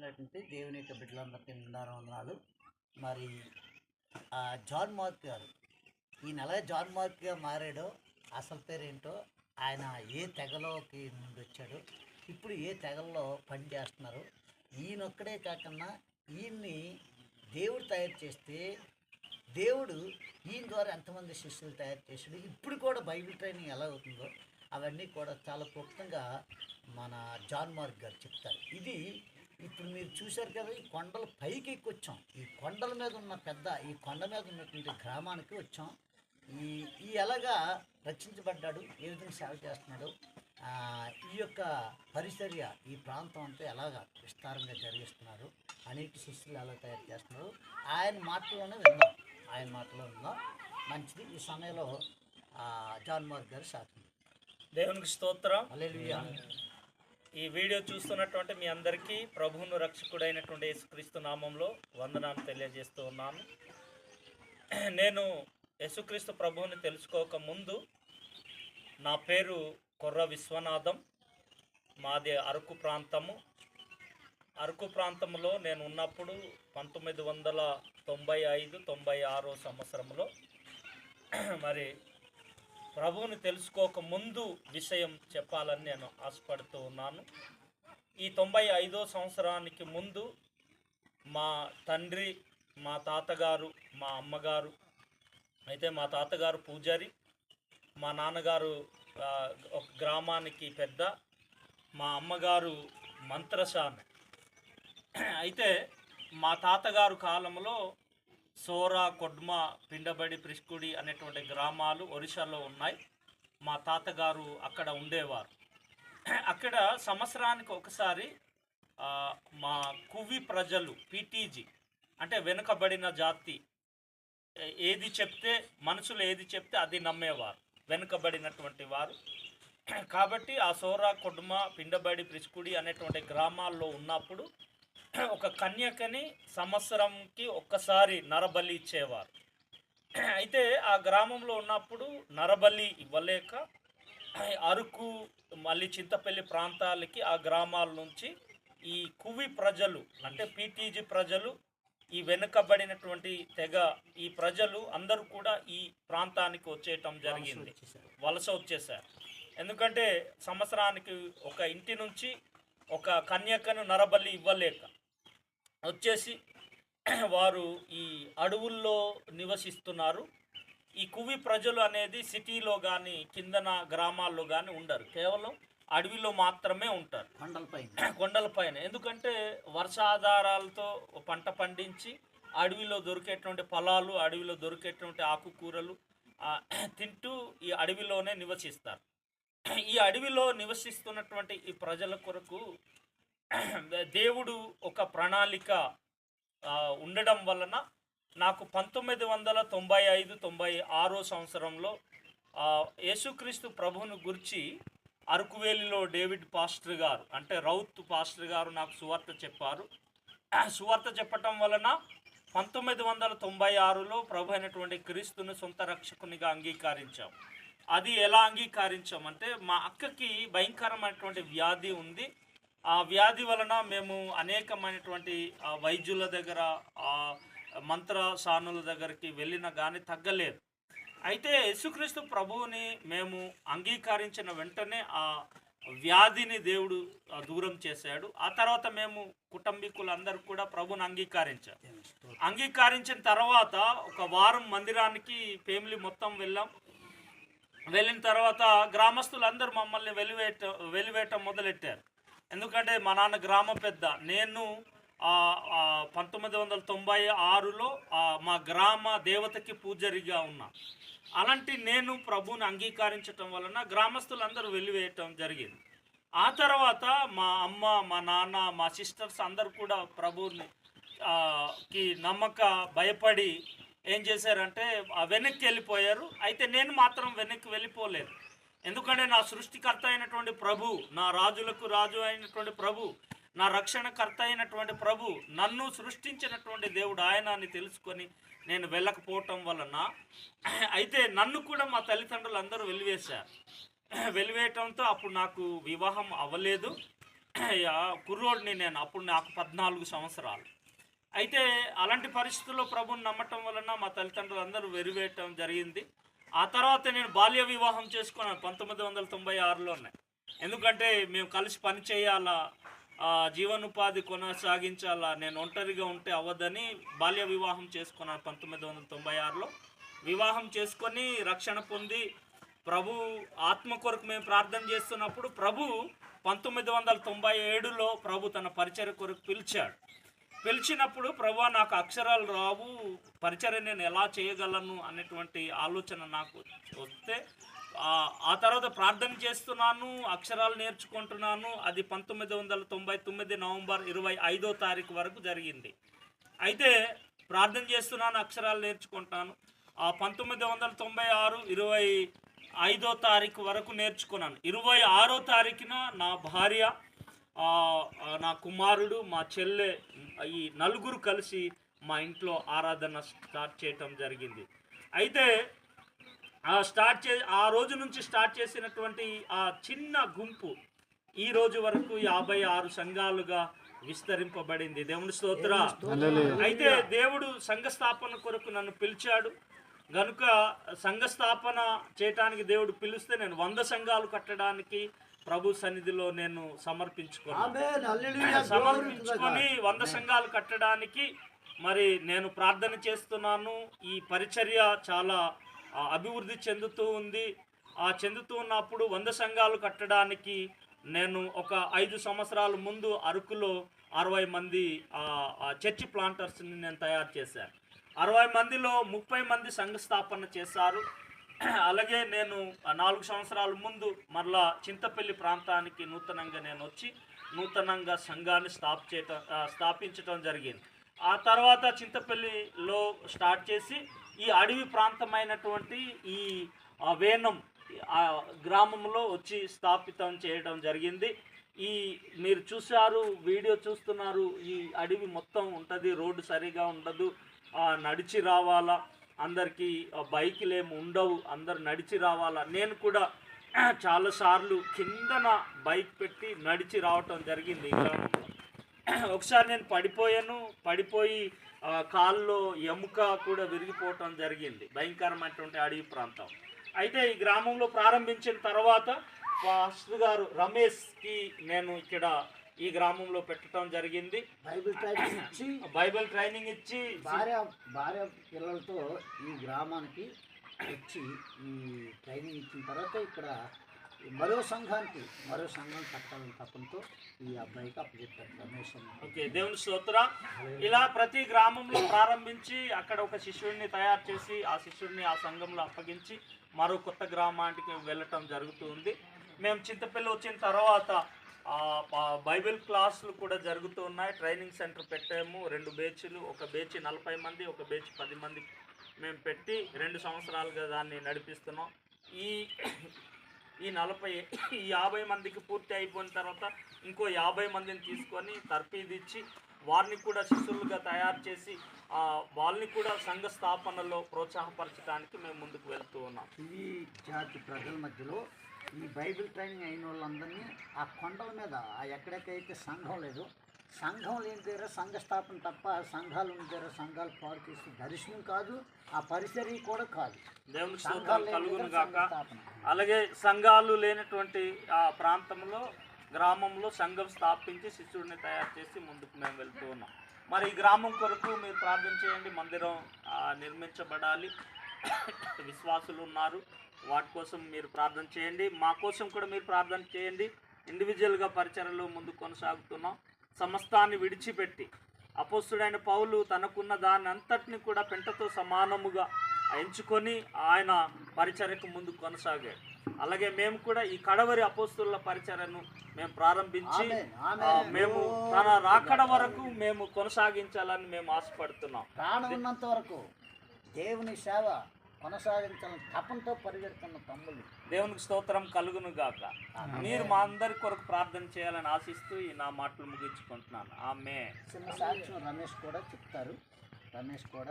చూస్తున్నటువంటి దేవుని యొక్క బిడ్డలందరికీ నిండారు వందనాలు. మరి జాన్ మార్క్ గారు ఈయన ఎలా జాన్ మార్క్గా మారాడో, అసలు పేరేంటో, ఆయన ఏ తెగలోకి నుండి వచ్చాడు, ఇప్పుడు ఏ తెగల్లో పని చేస్తున్నారు, ఈయనొక్కడే కాకుండా ఈయన్ని దేవుడు తయారు చేస్తే దేవుడు ఈయన ద్వారా ఎంతమంది శిష్యులు తయారు చేశాడు, ఇప్పుడు కూడా బైబిల్ ట్రైనింగ్ ఎలా అవుతుందో అవన్నీ కూడా చాలా క్లుప్తంగా మన జాన్ మార్క్ గారు చెప్తారు. ఇది ఇప్పుడు మీరు చూశారు కదా, ఈ కొండల పైకి ఎక్కి వచ్చాం. ఈ కొండల మీద ఉన్న ఈ కొండ మీద ఉన్నటువంటి గ్రామానికి వచ్చాం. ఈ ఎలాగా రక్షించబడ్డాడు, ఏ విధంగా సేవ చేస్తున్నాడు, ఈ యొక్క పరిచర్య ఈ ప్రాంతం అంతా ఎలాగా విస్తారంగా జరిగిస్తున్నారు, అనేక శిష్యులు ఎలా తయారు చేస్తున్నారు, ఆయన మాటల్లోనే విందాం. మంచిది. ఈ సమయంలో జాన్ మార్క్ గారు సాక్షి. దేవునికి స్తోత్రం. హల్లెలూయా. ఈ వీడియో చూస్తున్నటువంటి మీ అందరికీ ప్రభువును రక్షకుడైనటువంటి యేసుక్రీస్తు నామంలో వందనాలు తెలియజేస్తూ ఉన్నాను. నేను యేసుక్రీస్తు ప్రభువుని తెలుసుకోక ముందు నా పేరు కొర్ర విశ్వనాథం. మాది అరకు ప్రాంతము. అరకు ప్రాంతంలో నేను ఉన్నప్పుడు 1995-96 సంవత్సరంలో మరి ప్రభువుని తెలుసుకోక ముందు విషయం చెప్పాలని నేను ఆశపడుతూ ఉన్నాను. ఈ 95వ సంవత్సరానికి ముందు మా తండ్రి, మా తాతగారు, మా అమ్మగారు, అయితే మా తాతగారు పూజారి, మా నాన్నగారు ఒక గ్రామానికి పెద్ద, మా అమ్మగారు మంత్రసాని. అయితే మా తాతగారు కాలంలో సోరా, కొడ్మ, పిండబడి, ప్రిస్కుడి అనేటువంటి గ్రామాలు ఒరిస్సాలో ఉన్నాయి. మా తాతగారు అక్కడ ఉండేవారు. అక్కడ సంవత్సరానికి ఒకసారి మా కువి ప్రజలు, పీటీజీ అంటే వెనుకబడిన జాతి, ఏది చెప్తే మనుషులు ఏది చెప్తే అది నమ్మేవారు, వెనుకబడినటువంటి వారు. కాబట్టి ఆ సోరా, కొడ్మ, పిండబడి, ప్రిస్కుడి అనేటువంటి గ్రామాల్లో ఉన్నప్పుడు ఒక కన్యకని సంవత్సరంకి ఒక్కసారి నరబలి ఇచ్చేవారు. అయితే ఆ గ్రామంలో ఉన్నప్పుడు నరబలి ఇవ్వలేక అరకు, మళ్ళీ చింతపల్లి ప్రాంతాలకి ఆ గ్రామాల నుంచి ఈ కువి ప్రజలు అంటే పీటీజీ ప్రజలు, ఈ వెనుకబడినటువంటి తెగ, ఈ ప్రజలు అందరూ కూడా ఈ ప్రాంతానికి వచ్చేయటం జరిగింది, వలస వచ్చేసారు. ఎందుకంటే సంవత్సరానికి ఒక ఇంటి నుంచి ఒక కన్యకను నరబలి ఇవ్వలేక వచ్చేసి వారు ఈ అడవుల్లో నివసిస్తున్నారు. ఈ కువి ప్రజలు అనేది సిటీలో కానీ కిందన గ్రామాల్లో కానీ ఉండరు, కేవలం అడవిలో మాత్రమే ఉంటారు, కొండలపైన. ఎందుకంటే వర్షాధారాలతో పంట పండించి అడవిలో దొరికేటువంటి ఫలాలు, అడవిలో దొరికేటువంటి ఆకుకూరలు తింటూ ఈ అడవిలోనే నివసిస్తారు. ఈ అడవిలో నివసిస్తున్నటువంటి ఈ ప్రజల కొరకు దేవుడు ఒక ప్రణాళిక ఉండడం వలన నాకు 1995-96 సంవత్సరంలో యేసుక్రీస్తు ప్రభువును గురించి అరకువేలిలో డేవిడ్ పాస్టర్ గారు అంటే రౌత్ పాస్టర్ గారు నాకు సువార్త చెప్పారు. సువార్త చెప్పటం వలన 1996లో ప్రభు అయినటువంటి క్రీస్తుని సొంత రక్షకునిగా అంగీకరించాం. అది ఎలా అంగీకరించామంటే, మా అక్కకి భయంకరమైనటువంటి వ్యాధి ఉంది. ఆ వ్యాధి వలన మేము అనేకమైనటువంటి వైద్యుల దగ్గర, మంత్రసానుల దగ్గరికి వెళ్ళినా కానీ తగ్గలేదు. అయితే యేసుక్రీస్తు ప్రభువుని మేము అంగీకరించిన వెంటనే ఆ వ్యాధిని దేవుడు దూరం చేశాడు. ఆ తర్వాత మేము కుటుంబీకులందరూ కూడా ప్రభుని అంగీకరించిన తర్వాత ఒక వారం మందిరానికి ఫ్యామిలీ మొత్తం వెళ్ళిన తర్వాత గ్రామస్తులందరూ మమ్మల్ని వెలివేయటం మొదలెట్టారు. ఎందుకంటే మా నాన్న గ్రామ పెద్ద, నేను 1996లో మా గ్రామ దేవతకి పూజారిగా ఉన్నా. అలాంటి నేను ప్రభువుని అంగీకరించటం వలన గ్రామస్తులందరూ వెలివేయటం జరిగింది. ఆ తర్వాత మా అమ్మ, మా నాన్న, మా సిస్టర్స్ అందరూ కూడా ప్రభువుని కి భయపడి ఏం చేశారంటే వెనక్కి వెళ్ళిపోయారు. అయితే నేను మాత్రం వెనక్కి వెళ్ళిపోలేదు. ఎందుకంటే నా సృష్టికర్త అయినటువంటి ప్రభు, నా రాజులకు రాజు అయినటువంటి ప్రభు, నా రక్షణకర్త అయినటువంటి ప్రభు, నన్ను సృష్టించినటువంటి దేవుడు ఆయన అని తెలుసుకొని నేను వెళ్ళకపోవటం వలన, అయితే నన్ను కూడా మా తల్లిదండ్రులు అందరూ వెలివేయటంతో అప్పుడు నాకు వివాహం అవ్వలేదు. కుర్రోడిని నేను, అప్పుడు నాకు 14 సంవత్సరాలు. అయితే అలాంటి పరిస్థితుల్లో ప్రభుని నమ్మటం వలన మా తల్లిదండ్రులు అందరూ వెరివేయటం జరిగింది. ఆ తర్వాత నేను బాల్య వివాహం చేసుకున్నాను 1996లోనే. ఎందుకంటే మేము కలిసి పని చేయాలా, జీవనోపాధి కొనసాగించాలా, నేను ఒంటరిగా ఉంటే అవ్వదని బాల్య వివాహం చేసుకున్నాను 1996లో. వివాహం చేసుకొని రక్షణ పొంది ప్రభు ఆత్మ కొరకు మేము ప్రార్థన చేస్తున్నప్పుడు ప్రభు 1997లో ప్రభు తన పరిచర్య కొరకు పిలిచినప్పుడు ప్రభు నాకు అక్షరాలు రావు, పరిచర్య నేను ఎలా చేయగలను అనేటువంటి ఆలోచన నాకు వస్తే ఆ తర్వాత ప్రార్థన చేస్తున్నాను, అక్షరాలు నేర్చుకుంటున్నాను. అది 1999 నవంబర్ 25వ తారీఖు వరకు జరిగింది. అయితే ప్రార్థన చేస్తున్నాను, అక్షరాలు నేర్చుకుంటాను. ఆ 1996 25వ తారీఖు వరకు నేర్చుకున్నాను. 26వ తారీఖున నా భార్య, నా కుమారుడు, మా చెల్లె, ఈ నలుగురు కలిసి మా ఇంట్లో ఆరాధన స్టార్ట్ చేయటం జరిగింది. అయితే ఆ రోజు నుంచి స్టార్ట్ చేసినటువంటి ఆ చిన్న గుంపు ఈ రోజు వరకు 56 సంఘాలుగా విస్తరింపబడింది. దేవుని స్తోత్ర. అయితే దేవుడు సంఘ స్థాపన కొరకు నన్ను పిలిచాడు గనుక సంఘ స్థాపన చేయటానికి దేవుడు పిలిస్తే నేను 100 సంఘాలు కట్టడానికి ప్రభు సన్నిధిలో నేను సమర్పించుకొని 100 సంఘాలు కట్టడానికి మరి నేను ప్రార్థన చేస్తున్నాను. ఈ పరిచర్య చాలా అభివృద్ధి చెందుతూ ఉంది. చెందుతూ ఉన్నప్పుడు 100 సంఘాలు కట్టడానికి నేను ఒక 5 సంవత్సరాల ముందు అరకులో 60 మంది చర్చి ప్లాంటర్స్ని నేను తయారు చేశాను. 60 మందిలో 30 మంది సంఘ స్థాపన చేశారు. అలాగే నేను 4 సంవత్సరాల ముందు మరలా చింతపల్లి ప్రాంతానికి నూతనంగా నేను వచ్చి నూతనంగా సంఘాన్ని స్థాపించటం జరిగింది. ఆ తర్వాత చింతపల్లిలో స్టార్ట్ చేసి ఈ అడవి ప్రాంతమైనటువంటి ఈ వేనం గ్రామంలో వచ్చి స్థాపితం చేయడం జరిగింది. మీరు చూశారు, వీడియో చూస్తున్నారు, ఈ అడవి మొత్తం ఉంటుంది, రోడ్డు సరిగా ఉండదు, నడిచి రావాలా, అందరికీ బైకులు ఏమి ఉండవు, అందరు నడిచి రావాలా. నేను కూడా చాలాసార్లు కిందన బైక్ పెట్టి నడిచి రావటం జరిగింది ఈ గ్రామంలో. ఒకసారి నేను పడిపోయి కాల్లో ఎముక కూడా విరిగిపోవటం జరిగింది. భయంకరమైనటువంటి అడవి ప్రాంతం. అయితే ఈ గ్రామంలో ప్రారంభించిన తర్వాత పాస్టర్ గారు రమేష్కి నేను ఇక్కడ ఈ గ్రామంలో పెట్టడం జరిగింది. బైబిల్ ట్రైనింగ్ ఇచ్చి భార్య పిల్లలతో ఈ గ్రామానికి వచ్చి ఈ ట్రైనింగ్ ఇచ్చిన తర్వాత ఇక్కడ మరో సంఘం కట్టాలని తప్పంతో ఈ అబ్బాయికి అప్పచెప్పారు రమేష్. ఓకే, దేవుని స్తోత్ర. ఇలా ప్రతి గ్రామంలో ప్రారంభించి అక్కడ ఒక శిష్యుడిని తయారు చేసి ఆ శిష్యుడిని ఆ సంఘంలో అప్పగించి మరో కొత్త గ్రామానికి వెళ్ళటం జరుగుతుంది. మేము చింతపల్లి వచ్చిన తర్వాత బైబిల్ క్లాసులు కూడా జరుగుతూ ఉన్నాయి. ట్రైనింగ్ సెంటర్ పెట్టాము. 2 బ్యాచ్లు, ఒక బ్యాచ్ 40 మంది, ఒక బ్యాచ్ 10 మంది మేము పెట్టి 2 సంవత్సరాలుగా దాన్ని నడిపిస్తున్నాం. ఈ 50 మందికి పూర్తి అయిపోయిన తర్వాత ఇంకో 50 మందిని తీసుకొని తర్ఫీదిచ్చి వారిని కూడా శిష్యులుగా తయారు చేసి వాళ్ళని కూడా సంఘ స్థాపనలో ప్రోత్సాహపరచడానికి మేము ముందుకు వెళ్తూ ఉన్నాం. ఈ జాతి ప్రజల మధ్యలో ఈ బైబిల్ ట్రైనింగ్ అయిన వాళ్ళందరినీ ఆ కొండల మీద ఎక్కడెక్కడైతే సంఘం లేదు, సంఘం లేని దగ్గర సంఘ స్థాపన తప్ప, సంఘాలు ఉన్న దగ్గర సంఘాలు పాడు చేసి దర్శనం కాదు, ఆ పరిసరి కూడా కాదు. దేవుని స్తోత్రం కలుగును గాక. అలాగే సంఘాలు లేనటువంటి ఆ ప్రాంతంలో గ్రామంలో సంఘం స్థాపించి శిష్యుడిని తయారు చేసి ముందుకు మేము వెళ్తూ ఉన్నాం. మరి ఈ గ్రామం కొరకు మీరు ప్రార్థన చేయండి. మందిరం నిర్మించబడాలి, విశ్వాసులు ఉన్నారు, వాటి కోసం మీరు ప్రార్థన చేయండి. మా కోసం కూడా మీరు ప్రార్థన చేయండి. ఇండివిజువల్గా పరిచర్యలో ముందు కొనసాగుతున్నాం. సమస్తాన్ని విడిచిపెట్టి అపోస్తుడైన పౌలు తనకున్న దాన్ని అంతటిని కూడా పెంటతో సమానముగా ఎంచుకొని ఆయన పరిచర్యకు ముందు కొనసాగాడు. అలాగే మేము కూడా ఈ కడవరి అపోస్తుల పరిచర్యను మేము ప్రారంభించి మేము తన రాకడ వరకు మేము కొనసాగించాలని మేము ఆశపడుతున్నాం. ప్రాణం ఉన్నంత వరకు దేవుని సేవ కొనసాగించాలని తపంతో పరిగెడుతున్న తమ్ముళ్ళు, దేవునికి స్తోత్రం కలుగును గాక. మీరు మా అందరి కొరకు ప్రార్థన చేయాలని ఆశిస్తూ నా మాటలు ముగించుకుంటున్నాను. ఆమె చిన్న సాక్ష్యం రమేష్ కూడా చెప్తారు. రమేష్ కూడా